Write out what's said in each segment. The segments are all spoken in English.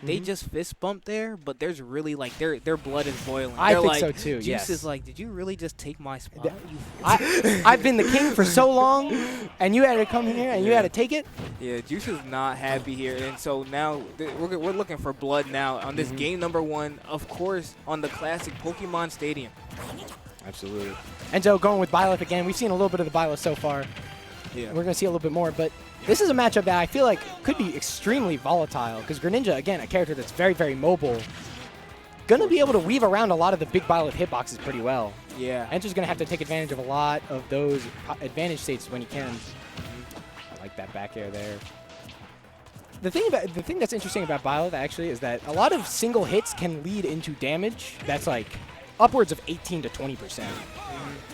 they just fist bump there, but there's really like their blood is boiling. I They're think like, so too. Juice Yes. is like, did you really just take my spot? I've been the king for so long, and you had to come here and you had to take it. Yeah, Juice is not happy here, and so now we're looking for blood now on this game number 1, of course, on the classic Pokemon Stadium. Absolutely. Enzo going with Byleth again. We've seen a little bit of the Byleth so far. Yeah. We're going to see a little bit more, but this is a matchup that I feel like could be extremely volatile because Greninja, again, a character that's very, very mobile, going to be able to weave around a lot of the big Byleth hitboxes pretty well. Yeah. Enzo's going to have to take advantage of a lot of those advantage states when he can. I like that back air there. The thing that's interesting about Byleth actually is that a lot of single hits can lead into damage that's like upwards of 18 to 20%.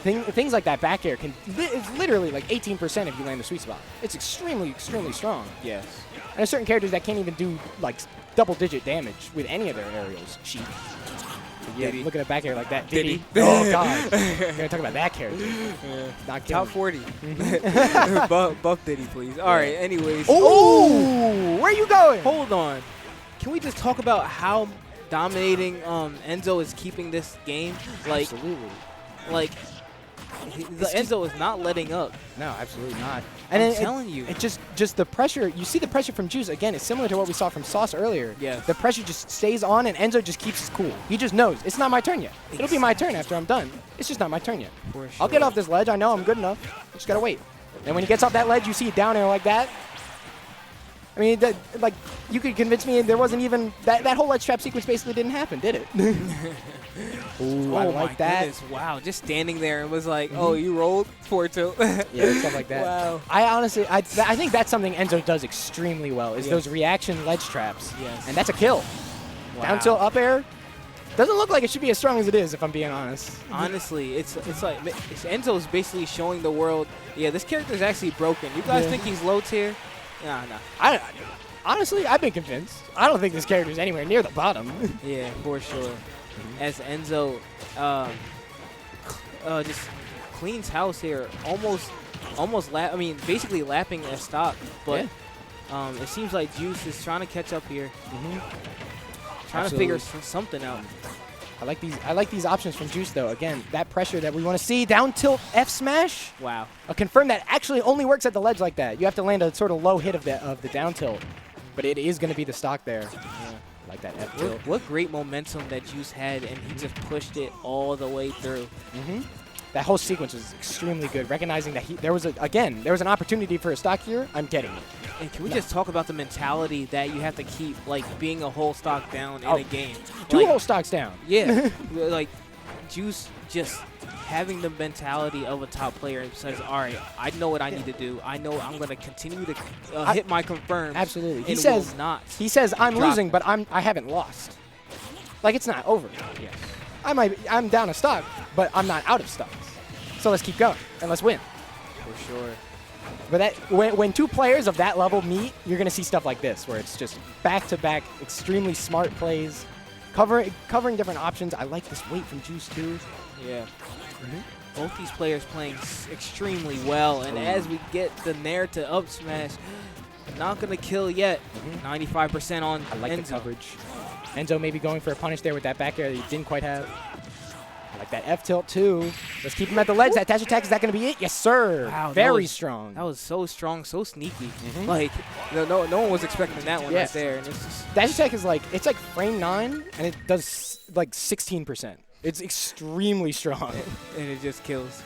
Things like that back air it's literally like 18% if you land the sweet spot. It's extremely, extremely strong. Yes. And there's certain characters that can't even do like double-digit damage with any of their aerials. Sheep. Yeah, Diddy. look at a back air like that. Diddy. Oh, God. We're going to talk about that character. Yeah. Not Top killing. 40. buff Diddy, please. All right, anyways. Oh! Where are you going? Hold on. Can we just talk about how dominating Enzo is keeping this game? Like, Absolutely. Like, Enzo is not letting up. No, absolutely not. And And I'm telling you. It just the pressure. You see the pressure from Juice again. It's similar to what we saw from Sauce earlier. Yes. The pressure just stays on, and Enzo just keeps his cool. He just knows it's not my turn yet. It'll be my turn after I'm done. It's just not my turn yet. For I'll get off this ledge. I know I'm good enough. I just gotta wait. And when he gets off that ledge, you see it down air like that. I mean, like, you could convince me there wasn't even that whole ledge trap sequence basically didn't happen, did it? Ooh, Oh I my like that. goodness. Wow, just standing there and was like, oh, you rolled forward tilt. Yeah, stuff like that. Wow. I honestly, I think that's something Enzo does extremely well, is Yes. those reaction ledge traps. Yes. And that's a kill. Wow. Down tilt up air. Doesn't look like it should be as strong as it is, if I'm being honest. Honestly, it's like Enzo's basically showing the world, yeah, this character is actually broken. You guys think he's low tier? Nah. Honestly, I've been convinced. I don't think this character is anywhere near the bottom. Yeah, for sure. As Enzo just cleans house here, basically lapping a stock, but it seems like Juice is trying to catch up here. Trying to figure something out. I like these options from Juice though. Again, that pressure that we want to see. Down tilt F smash. Wow. Confirm that actually only works at the ledge like that. You have to land a sort of low hit of the down tilt. But it is going to be the stock there. Yeah. Like that F tilt. What great momentum that Juice had, and he just pushed it all the way through. That whole sequence was extremely good, recognizing that there was an opportunity for a stock here. I'm getting it. And can we just talk about the mentality that you have to keep, like being a whole stock down in a game? Two whole stocks down. Yeah. Like, Juice just having the mentality of a top player and says, all right, I know what I need to do. I know I'm going to continue to hit my confirms. Absolutely. He says I'm losing, but I haven't lost. Like, it's not over. Yes. I'm down a stock, but I'm not out of stocks. So let's keep going and let's win. For sure. But when two players of that level meet, you're going to see stuff like this, where it's just back-to-back, extremely smart plays, covering different options. I like this weight from Juice, too. Yeah. Both these players playing extremely well, and as we get the Nair to up smash, not going to kill yet. 95% on I like Enzo. the coverage. Enzo maybe going for a punish there with that back air that he didn't quite have. I like that F tilt too. Let's keep him at the ledge. That dash attack, is that going to be it? Yes, sir. Wow, very strong. That was so strong, so sneaky. Like, no one was expecting that one right there. And it's just dash attack is like, it's like frame 9, and it does like 16%. It's extremely strong. And it just kills.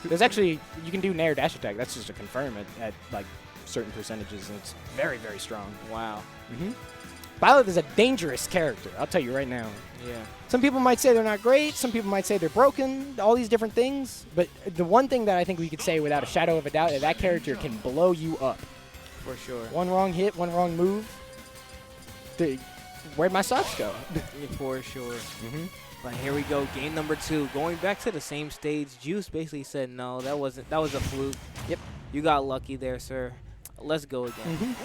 There's actually, you can do Nair dash attack. That's just a confirm at like certain percentages, and it's very, very strong. Wow. Byleth is a dangerous character, I'll tell you right now. Yeah. Some people might say they're not great. Some people might say they're broken. All these different things. But the one thing that I think we could say without a shadow of a doubt is that character can blow you up. For sure. One wrong hit, one wrong move. Where'd my socks go? For sure. But here we go, game number 2. Going back to the same stage, Juice basically said, no, that was a fluke. Yep. You got lucky there, sir. Let's go again.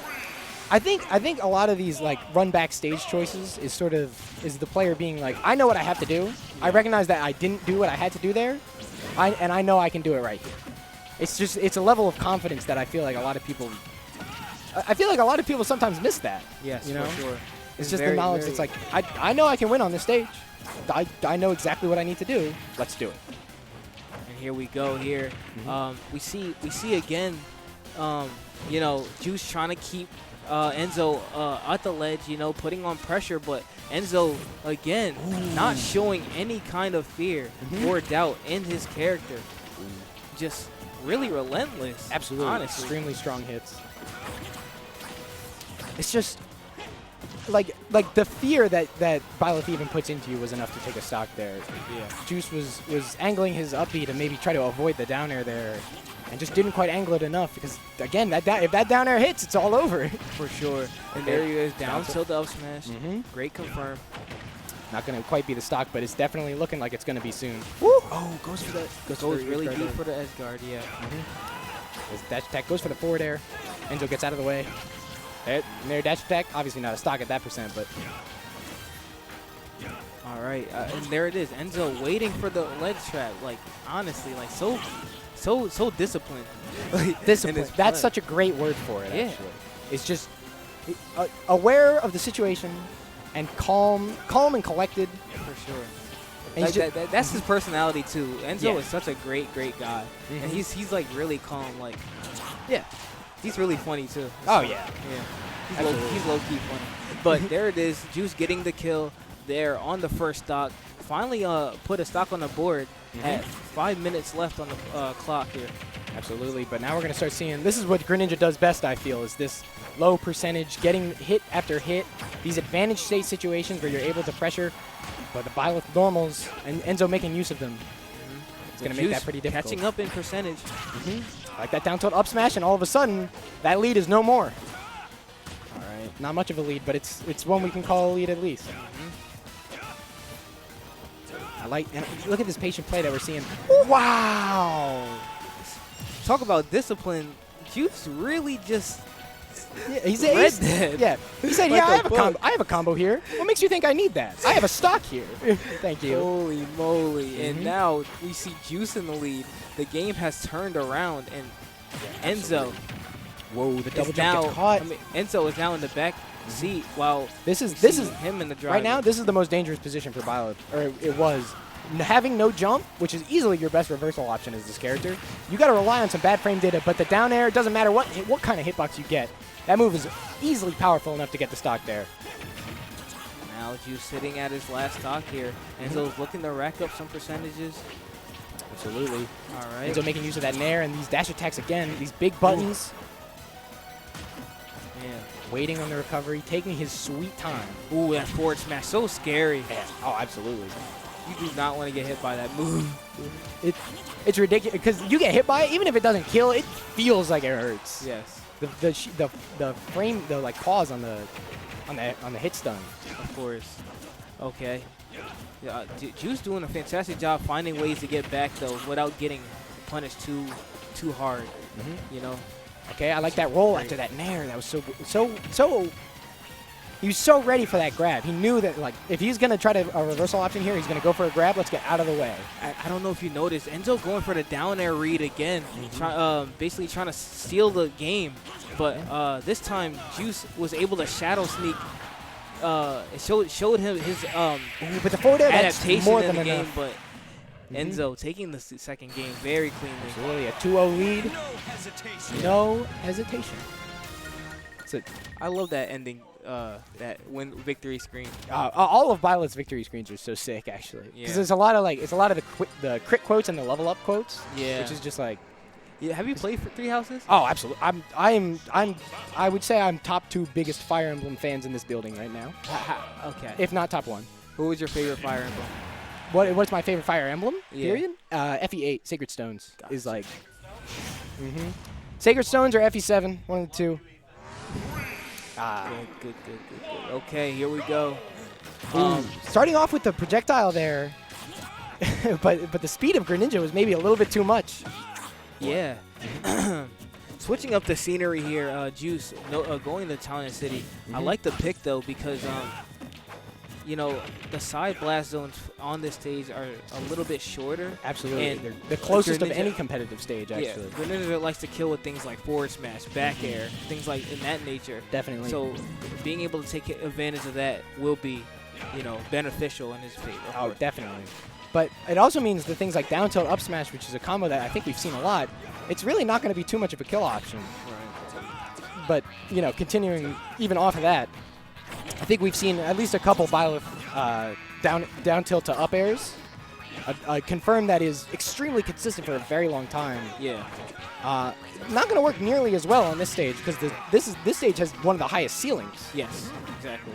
I think a lot of these like run back stage choices is the player being like, I know what I have to do. I recognize that I didn't do what I had to do there, and I know I can do it right here. It's a level of confidence that I feel like a lot of people sometimes miss that. Yes, you know? for sure. It's just the knowledge that's like, I know I can win on this stage. I know exactly what I need to do. Let's do it. And here we go here. We see again, you know, Juice trying to keep Enzo at the ledge, you know, putting on pressure, but Enzo, again, not showing any kind of fear or doubt in his character. Just really relentless. Absolutely. Honestly. Extremely strong hits. It's just like the fear that Byleth even puts into you was enough to take a stock there. Yeah. Juice was angling his up B to maybe try to avoid the down air there, and just didn't quite angle it enough because, again, if that down air hits, it's all over. For sure. And there he is, down tilt up smash. Great confirm. Not going to quite be the stock, but it's definitely looking like it's going to be soon. Woo! Oh, goes for that. Goes really deep for the edge guard, yeah. Dash attack goes for the forward air. Enzo gets out of the way. And there, dash attack. Obviously not a stock at that percent, but. All right, and there it is. Enzo waiting for the ledge trap. Like, honestly, like so disciplined. Discipline. That's such a great word for it, actually. It's just aware of the situation and calm and collected. For sure. And Like that's his personality too. Enzo is such a great guy, and he's like really calm. Like, he's really funny too. Oh yeah. He's low key funny. But there it is, Juice getting the kill there on the first stock. Finally, put a stock on the board at 5 minutes left on the clock here. Absolutely. But now we're gonna start seeing. This is what Greninja does best, I feel, is this low percentage, getting hit after hit. These advantage state situations where you're able to pressure. But the Byleth normals and Enzo making use of them. It's going to make that pretty difficult. Catching up in percentage. Like that down tilt up smash, and all of a sudden, that lead is no more. All right. Not much of a lead, but it's one we can call a lead at least. I like, and look at this patient play that we're seeing. Wow! Talk about discipline. Juice really just... Yeah, he said, he said, Like I have a combo here. What makes you think I need that? I have a stock here. Thank you. Holy moly. And now we see Juice in the lead. The game has turned around, and Enzo. Whoa, the double jump gets caught. I mean, Enzo is now in the back seat while this is him in the drive. Right now, this is the most dangerous position for Byleth, or it was. Having no jump, which is easily your best reversal option as this character, you got to rely on some bad frame data, but the down air, doesn't matter what kind of hitbox you get. That move is easily powerful enough to get the stock there. Now Juice sitting at his last stock here. Enzo's looking to rack up some percentages. Absolutely. All right. Enzo making use of that nair and these dash attacks again, these big buttons. Yeah. Waiting on the recovery, taking his sweet time. Ooh, that forward smash, so scary. Yeah. Oh, absolutely. You do not want to get hit by that move. It's ridiculous because you get hit by it, even if it doesn't kill, it feels like it hurts. Yes. The frame, the like pause on the hit stun. Of course. Okay. Yeah, Juice doing a fantastic job finding ways to get back though without getting punished too hard. You know. Okay, I like that roll after that nair. That was so. He was so ready for that grab. He knew that, like, if he's going to try a reversal option here, he's going to go for a grab. Let's get out of the way. I don't know if you noticed. Enzo going for the down air read again, basically trying to steal the game. But this time, Juice was able to shadow sneak. It showed him his but the forward air, adaptation more in than the game. enough. But Enzo taking the second game very cleanly. Absolutely, a 2-0 lead. No hesitation. I love that ending. That win victory screen. All of Byleth's victory screens are so sick, actually. Because there's a lot of the crit quotes and the level up quotes. Yeah. Which is just like. Yeah. Have you played for Three Houses? Oh, absolutely. I would say I'm top 2 biggest Fire Emblem fans in this building right now. Okay. If not top 1. Who was your favorite Fire Emblem? What's my favorite Fire Emblem? Yeah. Period. FE8 Sacred Stones is like. Sacred Stones or FE7, one of the two. Good. Okay, here we go. Starting off with the projectile there, but the speed of Greninja was maybe a little bit too much. Yeah. Switching up the scenery here, Juice going to Town and City. I like the pick though because you know, the side blast zones on this stage are a little bit shorter. Absolutely. And They're the closest of Greninja- any competitive stage, actually. Yeah, Greninja likes to kill with things like forward smash, back air, things like in that nature. Definitely. So being able to take advantage of that will be, you know, beneficial in his favor. Oh, definitely. But it also means the things like down tilt up smash, which is a combo that I think we've seen a lot, it's really not going to be too much of a kill option. Right. But, you know, continuing even off of that, I think we've seen at least a couple Byleth down tilt to up airs. A confirm that is extremely consistent for a very long time. Yeah. Not going to work nearly as well on this stage because this stage has one of the highest ceilings. Yes, exactly.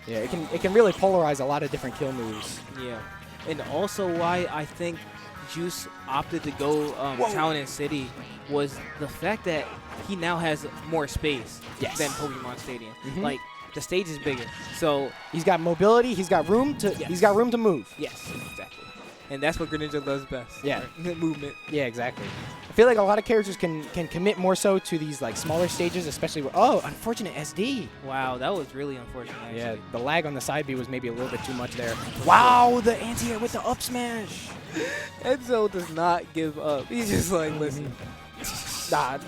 Yeah, it can really polarize a lot of different kill moves. Yeah. And also why I think Juice opted to go Town and City was the fact that he now has more space than Pokemon Stadium. Like, the stage is bigger. So he's got mobility, he's got room to move. Yes, exactly. And that's what Greninja does best. Yeah. Right? Movement. Yeah, exactly. I feel like a lot of characters can commit more so to these like smaller stages, especially with, unfortunate SD. Wow, that was really unfortunate, actually. Yeah, the lag on the side B was maybe a little bit too much there. Wow, the anti-air with the up smash. Enzo does not give up. He's just like, listen. Nah,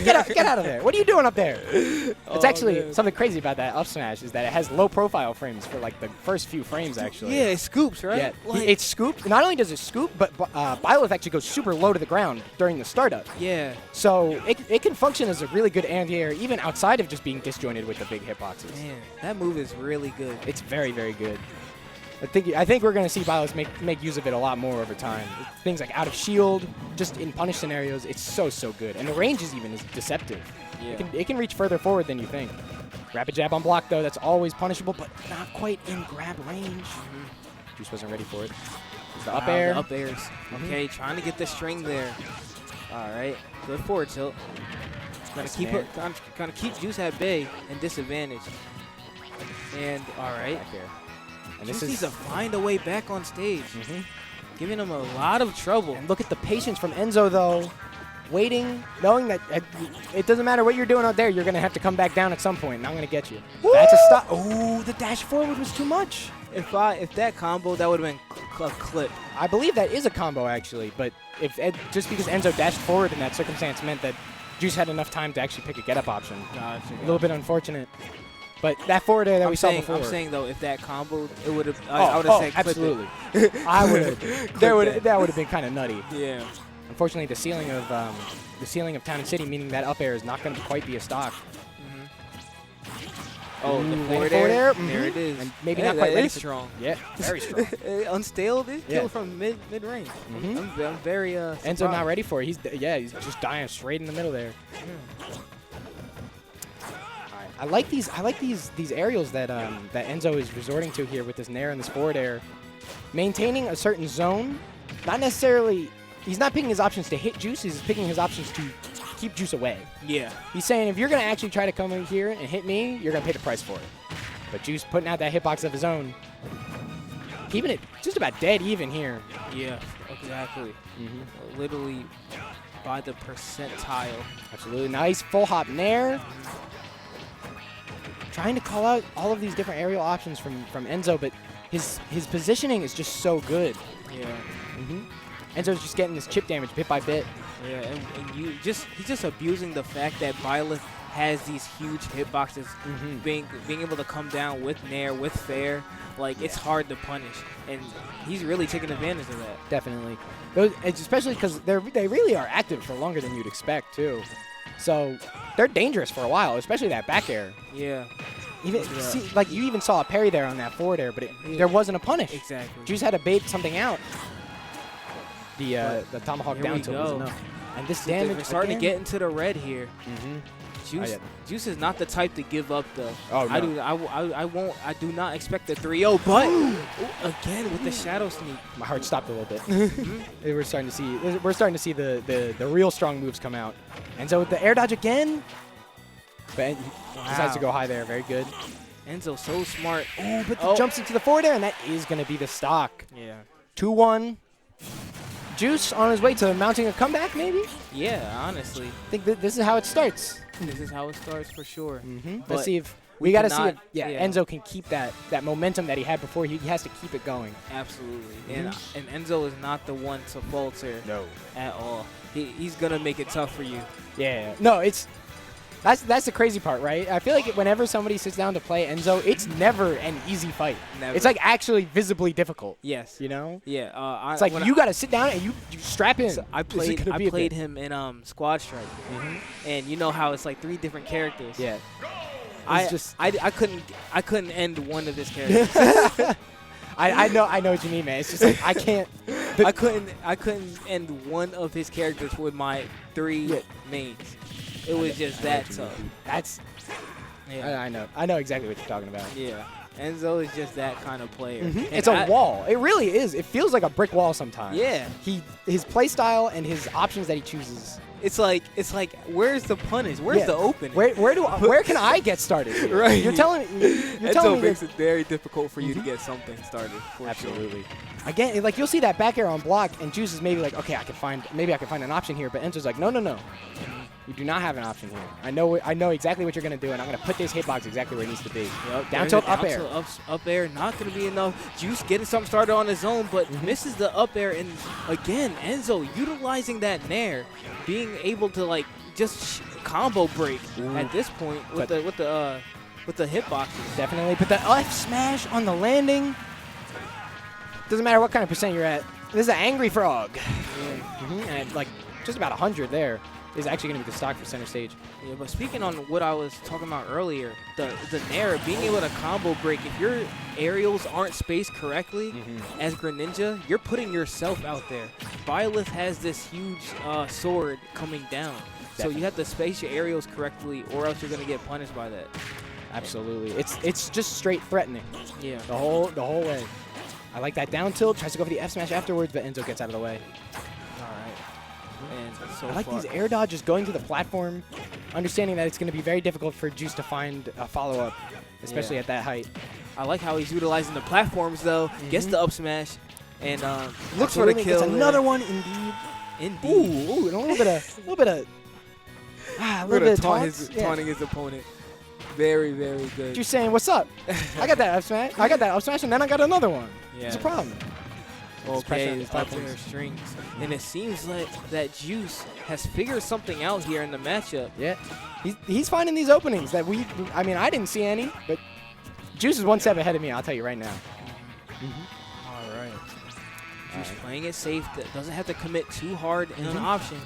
get out of there. What are you doing up there? It's actually something crazy about that up smash is that it has low profile frames for like the first few frames, actually. Yeah, it scoops, right? Yeah, Like, it scoops. Not only does it scoop, but Byleth actually goes super low to the ground during the startup. yeah. So it can function as a really good anti-air even outside of just being disjointed with the big hitboxes. Man, that move is really good. It's very, very good. I think we're going to see Byleth make use of it a lot more over time. Things like out of shield, just in punish scenarios, it's so good. And the range is deceptive. Yeah. It can reach further forward than you think. Rapid jab on block, though, that's always punishable, but not quite in grab range. Juice wasn't ready for it. The up air. The up airs. Okay, trying to get the string there. All right, good forward tilt. Gonna keep Juice at bay and disadvantage. And all right. Back air. And Juice this needs is to find a way back on stage, giving him a lot of trouble. And look at the patience from Enzo, though. Waiting, knowing that it doesn't matter what you're doing out there, you're going to have to come back down at some point, and I'm going to get you. Woo! That's a stop. Oh, the dash forward was too much. If that combo, that would have been a clip. I believe that is a combo, actually, but just because Enzo dashed forward in that circumstance meant that Juice had enough time to actually pick a get-up option. Gotcha. A little bit unfortunate. But that forward air that we saw before. I'm saying, though, if that combo, it would have. I would have said clip absolutely. it. I would have. That would have been kind of nutty. Yeah. Unfortunately, the ceiling of Town and City, meaning that up air, is not going to quite be a stock. Oh, the forward forward air. air. There it is. And maybe not quite that ready is for- strong. Yeah, very strong. Unstaled it. Yeah. Kill from mid range. I'm very Enzo not ready for it. He's just dying straight in the middle there. I like these aerials that Enzo is resorting to here with this nair and this forward air, maintaining a certain zone. Not necessarily. He's not picking his options to hit Juice. He's picking his options to keep Juice away. Yeah. He's saying if you're gonna actually try to come in here and hit me, you're gonna pay the price for it. But Juice putting out that hitbox of his own, keeping it just about dead even here. Yeah. Exactly. Literally by the percentile. Absolutely nice full hop nair. Trying to call out all of these different aerial options from Enzo, but his positioning is just so good. Yeah. Enzo's just getting this chip damage bit by bit. Yeah, and he's just abusing the fact that Byleth has these huge hitboxes, being able to come down with nair, with fair. Like, it's hard to punish, and he's really taking advantage of that. Definitely. Especially because they really are active for longer than you'd expect, too. So they're dangerous for a while, especially that back air. Yeah. See, like, you even saw a parry there on that forward air, but there wasn't a punish. Exactly. Juice had to bait something out. The tomahawk Here down we tilt go. was enough. And this damage We're starting again. to get into the red here. Juice is not the type to give up, though. Oh, no. I do not expect the 3-0, but again with the shadow sneak. My heart stopped a little bit. We're starting to see the real strong moves come out. And so with the air dodge again, but he decides to go high there. Very good. Enzo so smart. Oh, but jumps into the forward air, and that is going to be the stock. Yeah. 2-1. Juice on his way to mounting a comeback, maybe? Yeah, honestly. I think this is how it starts. This is how it starts for sure. Let's see if We got to see cannot- if Enzo can keep that momentum that he had before. He has to keep it going. Absolutely. And Enzo is not the one to falter at all. He's going to make it tough for you. Yeah. No, that's the crazy part, right? I feel like whenever somebody sits down to play Enzo, it's never an easy fight. Never. It's like actually visibly difficult. Yes. You know? Yeah. It's like you got to sit down and you strap in. So I played him in Squad Strike. And you know how it's like 3 different characters. Yeah. I couldn't end one of his characters. I know what you mean, man. It's just like I can't. I couldn't end one of his characters with my 3 mains. It was just that tough. That's. Yeah. I know exactly what you're talking about. Yeah. Enzo is just that kind of player. It's a wall. It really is. It feels like a brick wall sometimes. Yeah. His play style and his options that he chooses. It's like where's the punish? Where's the opening? Where can I get started here? Right. You're telling me. Enzo makes it very difficult for you to get something started. For Absolutely. Sure. Again, like you'll see that back air on block, and Juice is maybe like, okay, I can find an option here, but Enzo's like, no. You do not have an option here. I know exactly what you're gonna do, and I'm gonna put this hitbox exactly where it needs to be. Yep, down tilt, up air. Up air, not gonna be enough. Juice getting something started on his own, but misses the up air, and again, Enzo utilizing that nair, being able to like just combo break at this point with the hitboxes. Definitely, but the F smash on the landing. Doesn't matter what kind of percent you're at. This is an angry frog, and like just about 100 there. Is actually going to be the stock for center stage. Yeah, but speaking on what I was talking about earlier, the nair, being able to combo break, if your aerials aren't spaced correctly as Greninja, you're putting yourself out there. Byleth has this huge sword coming down. Definitely. So you have to space your aerials correctly or else you're going to get punished by that. Absolutely. It's just straight threatening. Yeah. The whole way. I like that down tilt, tries to go for the F smash afterwards, but Enzo gets out of the way. And so I like these air dodges going to the platform, understanding that it's going to be very difficult for Juice to find a follow-up, especially at that height. I like how he's utilizing the platforms, though. Gets the up smash and looks for the kill. It's another one, indeed. Ooh, and a little bit of taunting his opponent. Very, very good. Juice saying, "What's up? I got that up smash. I got that up smash, and then I got another one. Yeah. It's a problem." Okay, it's up their strings. And it seems like that Juice has figured something out here in the matchup. Yeah, he's finding these openings that I didn't see any, but Juice is 1 step ahead of me, I'll tell you right now. All right. Juice playing it safe, doesn't have to commit too hard in an option.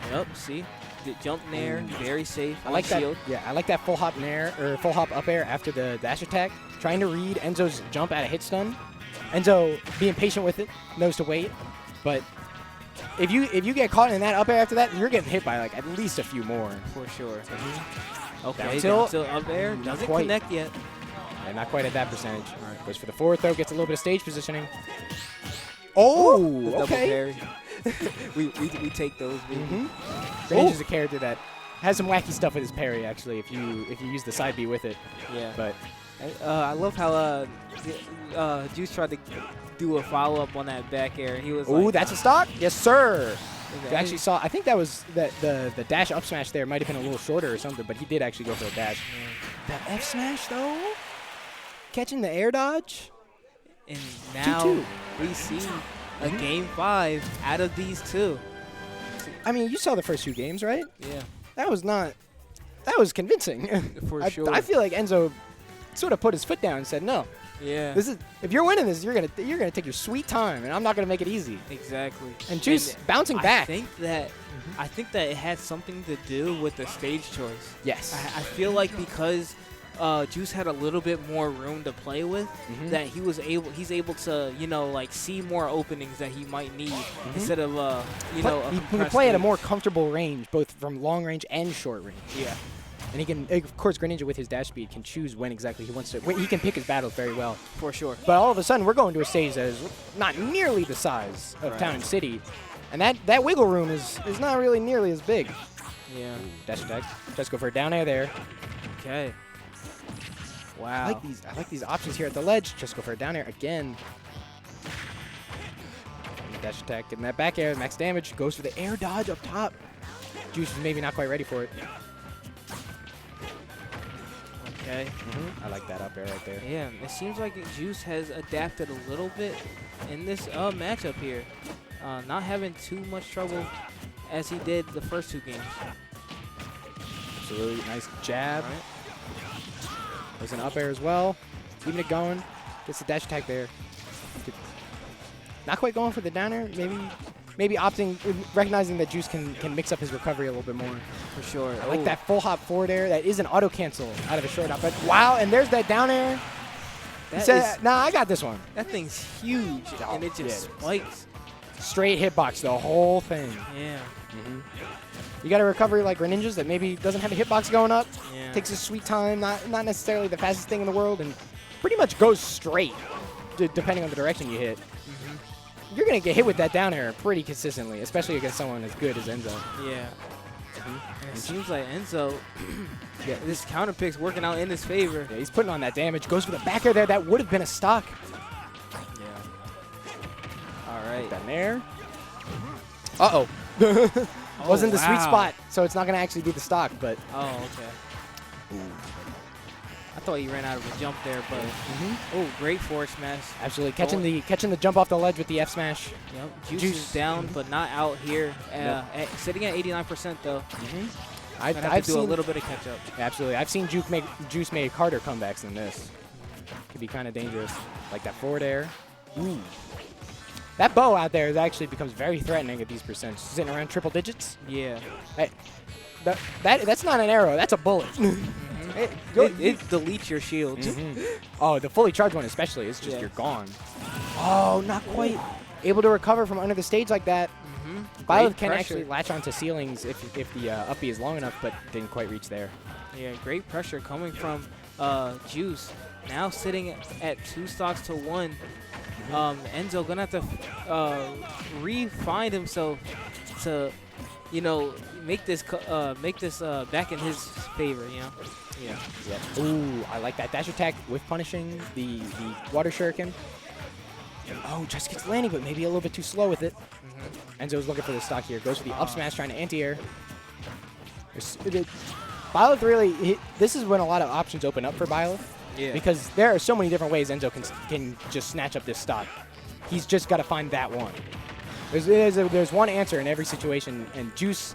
Yep, see? The jump nair, very safe. I like that. Shield. Yeah, I like that full hop nair or full hop up air after the dash attack. Trying to read Enzo's jump at a hit stun. Enzo being patient with it, knows to wait, but if you get caught in that up air after that, you're getting hit by like at least a few more. For sure. Okay, down tilt up air, doesn't connect yet. Yeah, not quite at that percentage. All right, goes for the forward throw, gets a little bit of stage positioning. Oh, okay. we take those. Greninja's a character that has some wacky stuff with his parry, actually, if you use the side B with it. Yeah. But I love how Juice tried to do a follow-up on that back air. He was like, that's a stock? Yes, sir. You actually saw, I think that was the dash up smash there might have been a little shorter or something, but he did actually go for a dash. That F smash, though, catching the air dodge. And now we see a Game 5 out of these two. I mean, you saw the first 2 games, right? Yeah. That was convincing. For sure. I feel like Enzo sort of put his foot down and said, no. Yeah. If you're winning this, you're gonna take your sweet time, and I'm not gonna make it easy. Exactly. And Juice bouncing back. I think that it had something to do with the stage choice. Yes. I feel like because Juice had a little bit more room to play with, that he's able to like see more openings that he might need instead of he can play at a more comfortable range, both from long range and short range. Yeah. And he can, of course, Greninja with his dash speed can choose when exactly he wants to. He can pick his battles very well. For sure. But all of a sudden, we're going to a stage that is not nearly the size of Town and City, and that wiggle room is not really nearly as big. Yeah. Dash attack. Let's go for a down air there. Okay. Wow. I like these options here at the ledge. Just go for a down air again. Dash attack, getting that back air, max damage. Goes for the air dodge up top. Juice is maybe not quite ready for it. Okay. I like that up air right there. Yeah, it seems like Juice has adapted a little bit in this matchup here. Not having too much trouble as he did the first 2 games. Absolutely nice jab. All right. There's an up air as well. Keeping it going. Gets the dash attack there. Not quite going for the down air. Maybe opting, recognizing that Juice can mix up his recovery a little bit more. For sure. I like that full hop forward air. That is an auto cancel out of a short hop. But wow, and there's that down air. Nah, I got this one. That thing's huge, and it just spikes. Straight hitbox, the whole thing. Yeah. You got a recovery like Greninja's that maybe doesn't have a hitbox going up. Yeah. Takes a sweet time, not necessarily the fastest thing in the world, and pretty much goes straight, depending on the direction you hit. You're going to get hit with that down air pretty consistently, especially against someone as good as Enzo. Yeah. It seems like Enzo, this counter pick's working out in his favor. Yeah, he's putting on that damage. Goes for the back air there. That would have been a stock. Yeah. All right. Down there. Uh-oh. Wasn't the sweet spot, so it's not going to actually be the stock, but... Oh, okay. I thought he ran out of a jump there, but... Oh, great forward smash. Absolutely. Catching the jump off the ledge with the F smash. Yep. Juice is down, but not out here. Sitting at 89%, though. I've have to do a little bit of catch-up. Absolutely. I've seen Juice make harder comebacks than this. Could be kind of dangerous. Like that forward air. Ooh. That bow out there actually becomes very threatening at these percents. Sitting around triple digits. Yeah. That's not an arrow. That's a bullet. It deletes your shield. Oh, the fully charged one especially. It's just you're gone. Oh, not quite able to recover from under the stage like that. Byleth can actually latch onto ceilings if the up B is long enough, but didn't quite reach there. Yeah, great pressure coming from Juice. Now sitting at 2 stocks to 1. Enzo gonna have to re-find himself to, make this back in his favor. Yeah. Ooh, I like that dash attack with punishing the water shuriken. Oh, just gets landing, but maybe a little bit too slow with it. Enzo's looking for the stock here. Goes for the up smash, trying to anti-air. Byleth really, this is when a lot of options open up for Byleth. Yeah. Because there are so many different ways Enzo can just snatch up this stock. He's just got to find that one. There's one answer in every situation, and Juice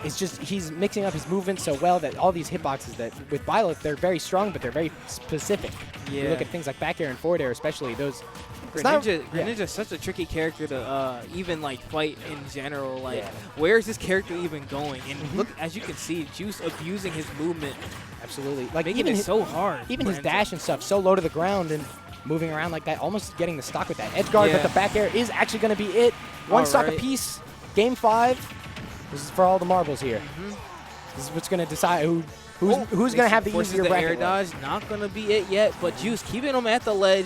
is he's mixing up his movement so well that all these hitboxes that with Byleth, they're very strong, but they're very specific. Yeah. You look at things like back air and forward air, especially those. Greninja's such a tricky character to even fight in general. Where is this character even going? And look, as you can see, Juice abusing his movement. Absolutely. Making it so hard. Even his dash and stuff, so low to the ground and moving around like that, almost getting the stock with that edge guard, but the back air is actually going to be it. One stock apiece. Game 5. This is for all the marbles here. This is what's going to decide who's going to have the easier bracket. Air dodge, not going to be it yet, but Juice keeping him at the ledge.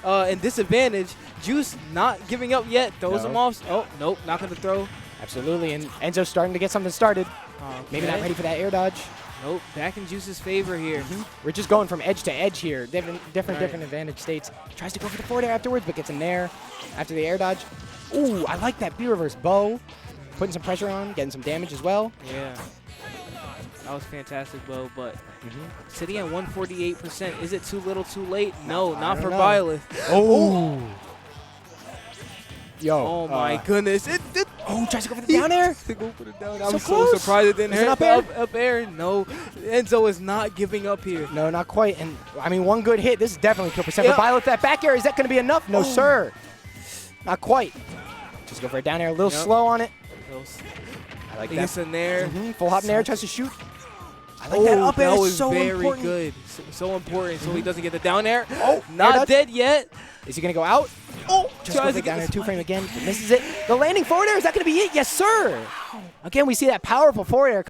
And disadvantage. Juice not giving up yet. Throws him off. Oh, nope, not going to throw. Absolutely, and Enzo's starting to get something started. Maybe not ready for that air dodge. Nope, back in Juice's favor here. We're just going from edge to edge here. Different advantage states. Tries to go for the forward air afterwards, but gets in there after the air dodge. Ooh, I like that B-reverse bow. Putting some pressure on, getting some damage as well. Yeah. That was fantastic, Bo, but sitting at 148%. Is it too little, too late? No, not for Byleth. Oh. Yo. Oh, my goodness. Tries to go for the down air. Go for the down air. I'm so surprised it didn't hit up air. No, Enzo is not giving up here. No, not quite. And, I mean, one good hit. This is definitely kill percent for Byleth. That back air, is that going to be enough? No, sir. Not quite. Just go for a down air. A little slow on it. I like that. It's in there. Full hop in air. Tries to shoot. I like that up air. That was so very important. good. So important. So he doesn't get the down air. Oh, not dead yet. Is he going to go out? Oh, tries to down air 2-frame again. Misses it. The landing forward air. Is that going to be it? Yes, sir. Again, we see that powerful forward air.